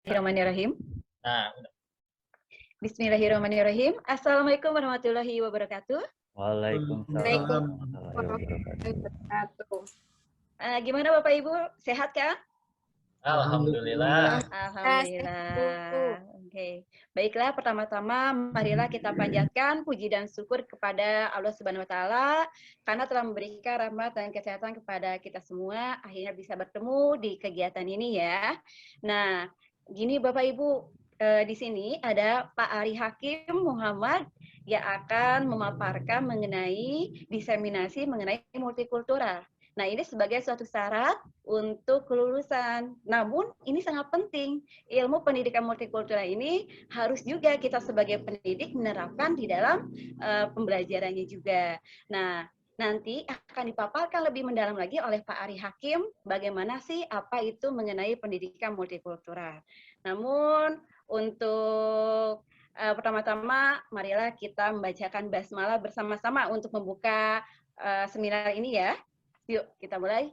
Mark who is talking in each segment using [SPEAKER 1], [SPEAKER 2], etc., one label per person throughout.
[SPEAKER 1] Bismillahirrahmanirrahim.
[SPEAKER 2] Nah,
[SPEAKER 1] Bismillahirrahmanirrahim. Assalamualaikum warahmatullahi wabarakatuh.
[SPEAKER 3] Waalaikumsalam
[SPEAKER 1] warahmatullahi wabarakatuh. Gimana Bapak Ibu? Sehat kan?
[SPEAKER 2] alhamdulillah.
[SPEAKER 1] Alhamdulillah. Oke. Baiklah, pertama-tama marilah kita panjatkan puji dan syukur kepada Allah Subhanahu wa taala karena telah memberikan rahmat dan kesehatan kepada kita semua, akhirnya bisa bertemu di kegiatan ini ya. Nah, gini Bapak Ibu, di sini ada Pak Ari Hakim Muhammad yang akan memaparkan mengenai diseminasi mengenai multikultural. Nah, ini sebagai suatu syarat untuk kelulusan. Namun, ini sangat penting. Ilmu pendidikan multikultural ini harus juga kita sebagai pendidik menerapkan di dalam pembelajarannya juga. Nah, nanti akan dipaparkan lebih mendalam lagi oleh Pak Ari Hakim bagaimana sih apa itu mengenai pendidikan multikultural. Namun, untuk pertama-tama, marilah kita membacakan basmalah bersama-sama untuk membuka seminar ini ya. Yuk, kita mulai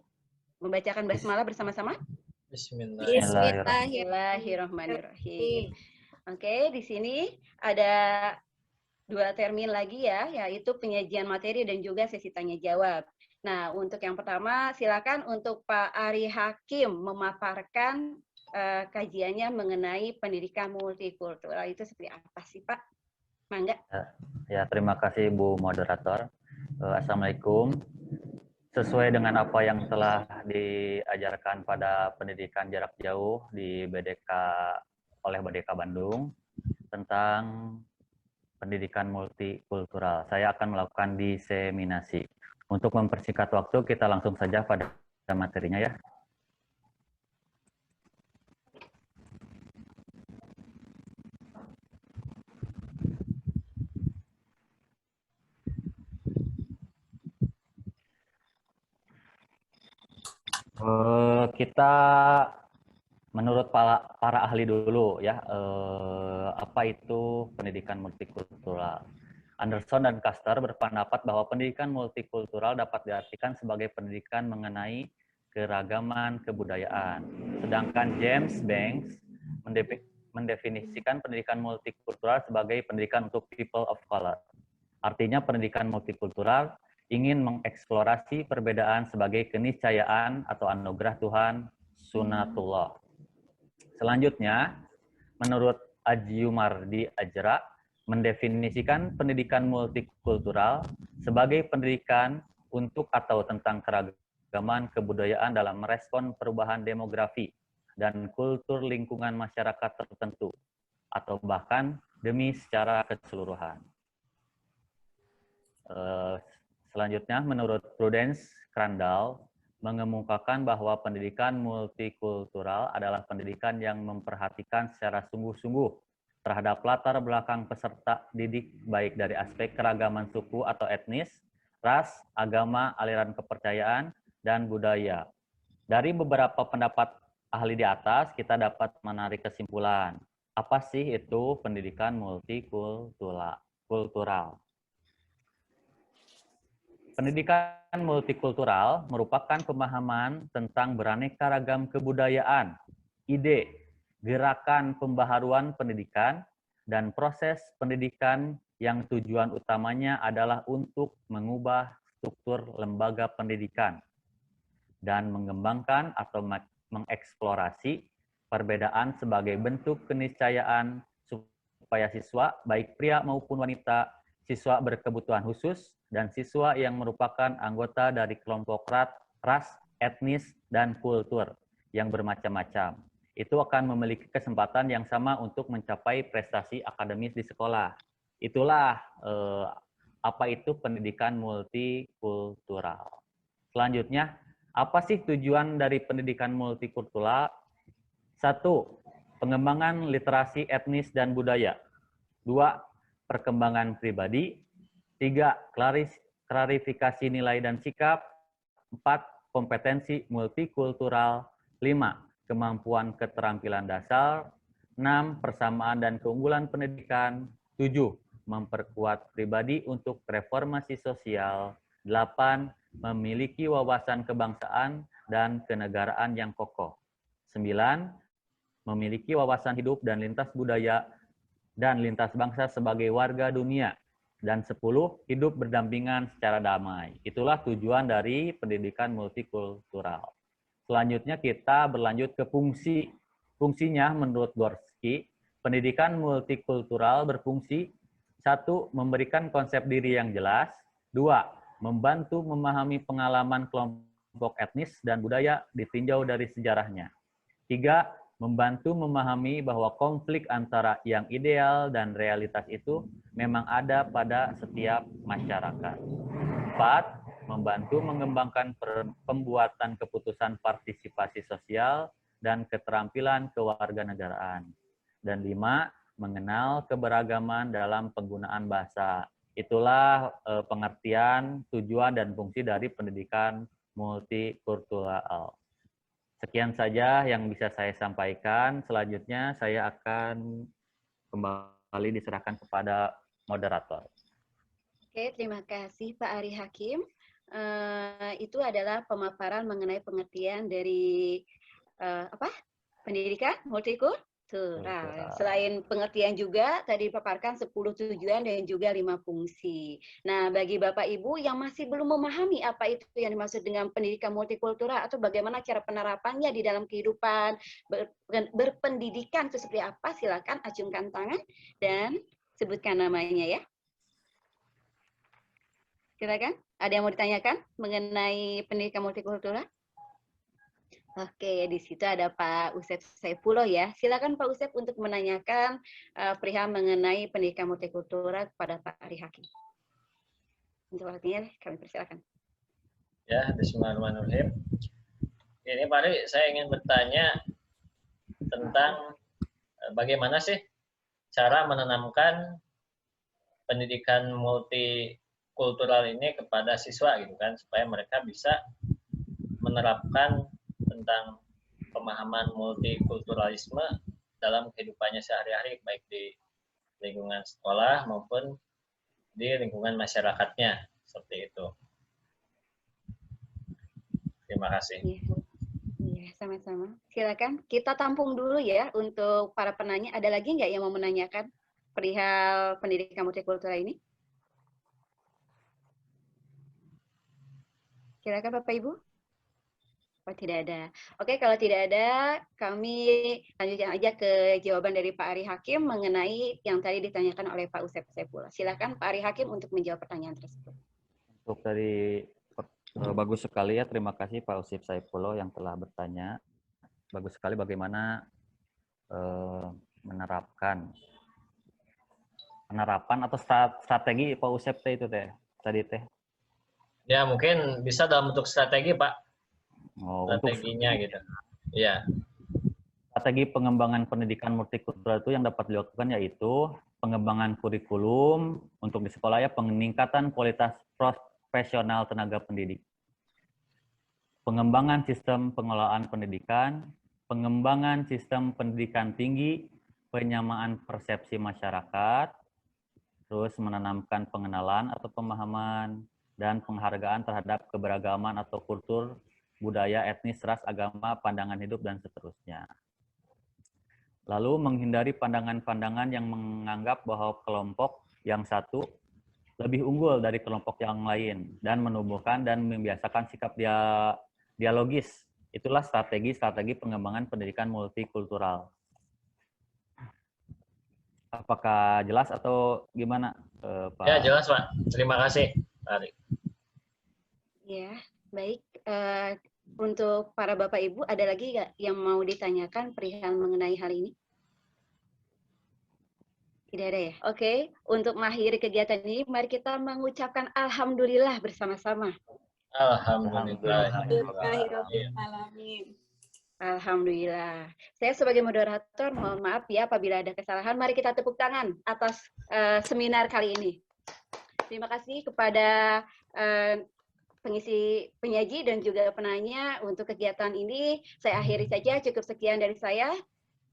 [SPEAKER 1] membacakan basmalah bersama-sama. Bismillahirrahmanirrahim. Oke, di sini ada dua termin lagi ya, yaitu penyajian materi dan juga sesi tanya jawab. Nah, untuk yang pertama, silakan untuk Pak Ari Hakim memaparkan kajiannya mengenai pendidikan multikultural. Itu seperti apa sih, Pak? Mangga.
[SPEAKER 3] Ya, terima kasih Bu Moderator. Assalamualaikum. Sesuai dengan apa yang telah diajarkan pada pendidikan jarak jauh di BDK oleh BDK Bandung tentang pendidikan multikultural, saya akan melakukan diseminasi. Untuk mempersingkat waktu, kita langsung saja pada materinya ya. Kita menurut para ahli dulu ya, apa itu pendidikan multikultural. Anderson dan Custer berpendapat bahwa pendidikan multikultural dapat diartikan sebagai pendidikan mengenai keragaman kebudayaan. Sedangkan James Banks mendefinisikan pendidikan multikultural sebagai pendidikan untuk people of color. Artinya pendidikan multikultural ingin mengeksplorasi perbedaan sebagai keniscayaan atau anugerah Tuhan, sunatullah. Selanjutnya, menurut Ajiumardi Ajra, mendefinisikan pendidikan multikultural sebagai pendidikan untuk atau tentang keragaman kebudayaan dalam merespon perubahan demografi dan kultur lingkungan masyarakat tertentu, atau bahkan demi secara keseluruhan. Selanjutnya, menurut Prudence Crandall, mengemukakan bahwa pendidikan multikultural adalah pendidikan yang memperhatikan secara sungguh-sungguh terhadap latar belakang peserta didik baik dari aspek keragaman suku atau etnis, ras, agama, aliran kepercayaan, dan budaya. Dari beberapa pendapat ahli di atas, kita dapat menarik kesimpulan. Apa sih itu pendidikan multikultural? Pendidikan multikultural merupakan pemahaman tentang beraneka ragam kebudayaan, ide, gerakan pembaharuan pendidikan, dan proses pendidikan yang tujuan utamanya adalah untuk mengubah struktur lembaga pendidikan dan mengembangkan atau mengeksplorasi perbedaan sebagai bentuk keniscayaan supaya siswa, baik pria maupun wanita, siswa berkebutuhan khusus, dan siswa yang merupakan anggota dari kelompok ras, etnis, dan kultur yang bermacam-macam. Itu akan memiliki kesempatan yang sama untuk mencapai prestasi akademis di sekolah. Itulah apa itu pendidikan multikultural. Selanjutnya, apa sih tujuan dari pendidikan multikultural? 1. Pengembangan literasi etnis dan budaya. 2. Perkembangan pribadi. 3. Klarifikasi nilai dan sikap. 4. Kompetensi multikultural. 5. Kemampuan keterampilan dasar. 6. Persamaan dan keunggulan pendidikan. 7. Memperkuat pribadi untuk reformasi sosial. 8. Memiliki wawasan kebangsaan dan kenegaraan yang kokoh. 9. memiliki wawasan hidup dan lintas budaya dan lintas bangsa sebagai warga dunia. Dan 10, hidup berdampingan secara damai. Itulah tujuan dari pendidikan multikultural. Selanjutnya kita berlanjut ke fungsi. Fungsinya menurut Gorski, pendidikan multikultural berfungsi 1. Memberikan konsep diri yang jelas. 2. Membantu memahami pengalaman kelompok etnis dan budaya ditinjau dari sejarahnya. 3. Membantu memahami bahwa konflik antara yang ideal dan realitas itu memang ada pada setiap masyarakat. 4. Membantu mengembangkan pembuatan keputusan partisipasi sosial dan keterampilan kewarganegaraan. Dan 5. Mengenal keberagaman dalam penggunaan bahasa. Itulah pengertian, tujuan, dan fungsi dari pendidikan multikultural. Sekian saja yang bisa saya sampaikan. Selanjutnya saya akan kembali diserahkan kepada moderator.
[SPEAKER 1] Oke, terima kasih Pak Ari Hakim. Itu adalah pemaparan mengenai pengertian dari pendidikan multikultural. Selain pengertian juga tadi dipaparkan 10 tujuan dan juga 5 fungsi. Nah, bagi Bapak Ibu yang masih belum memahami apa itu yang dimaksud dengan pendidikan multikultural atau bagaimana cara penerapannya di dalam kehidupan berpendidikan itu seperti apa, silakan acungkan tangan dan sebutkan namanya ya. Silakan. Ada yang mau ditanyakan mengenai pendidikan multikultural? Oke, di situ ada Pak Usep Saifullah ya. Silakan Pak Usep untuk menanyakan perihal mengenai pendidikan multikultural kepada Pak Ari Hakim. Untuk waktunya kami persilakan.
[SPEAKER 2] Ya, bismillahirrahmanirrahim. Ini Pak Ari, saya ingin bertanya tentang bagaimana sih cara menanamkan pendidikan multikultural ini kepada siswa gitu kan, supaya mereka bisa menerapkan tentang pemahaman multikulturalisme dalam kehidupannya sehari-hari, baik di lingkungan sekolah maupun di lingkungan masyarakatnya, seperti itu. Terima kasih.
[SPEAKER 1] Iya, sama-sama. Silakan, kita tampung dulu ya untuk para penanya. Ada lagi nggak yang mau menanyakan perihal pendidikan multikultural ini? Silakan Bapak Ibu. Oh, tidak ada. Oke, kalau tidak ada, kami lanjutkan aja ke jawaban dari Pak Ari Hakim mengenai yang tadi ditanyakan oleh Pak Usep Saifullah. Silakan Pak Ari Hakim untuk menjawab pertanyaan tersebut.
[SPEAKER 3] Untuk dari bagus sekali ya, terima kasih Pak Usep Saifullah yang telah bertanya. Bagus sekali bagaimana penerapan atau strategi Pak Usep itu tadi teh.
[SPEAKER 2] Ya, mungkin bisa dalam bentuk strategi, Pak. Strateginya
[SPEAKER 3] untuk
[SPEAKER 2] gitu. Iya.
[SPEAKER 3] Strategi pengembangan pendidikan multikultural itu yang dapat dilakukan yaitu pengembangan kurikulum untuk di sekolah ya, peningkatan kualitas profesional tenaga pendidik, pengembangan sistem pengelolaan pendidikan, pengembangan sistem pendidikan tinggi, penyamaan persepsi masyarakat, terus menanamkan pengenalan atau pemahaman, dan penghargaan terhadap keberagaman atau kultur, budaya, etnis, ras, agama, pandangan hidup, dan seterusnya. Lalu menghindari pandangan-pandangan yang menganggap bahwa kelompok yang satu lebih unggul dari kelompok yang lain, dan menumbuhkan dan membiasakan sikap dialogis. Itulah strategi pengembangan pendidikan multikultural. Apakah jelas atau gimana, Pak?
[SPEAKER 2] Ya, jelas, Pak. Terima kasih, Pak Ari.
[SPEAKER 1] Ya, baik. Untuk para Bapak Ibu, ada lagi nggak yang mau ditanyakan perihal mengenai hal ini? Tidak ada ya? Oke, untuk mengakhiri kegiatan ini, mari kita mengucapkan Alhamdulillah bersama-sama.
[SPEAKER 2] Alhamdulillah.
[SPEAKER 1] Alhamdulillah. Saya sebagai moderator, mohon maaf ya apabila ada kesalahan. Mari kita tepuk tangan atas seminar kali ini. Terima kasih kepada pengisi penyaji dan juga penanya untuk kegiatan ini. Saya akhiri saja, cukup sekian dari saya.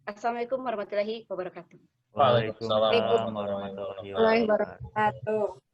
[SPEAKER 1] Assalamualaikum warahmatullahi wabarakatuh.
[SPEAKER 2] Waalaikumsalam
[SPEAKER 3] warahmatullahi wabarakatuh.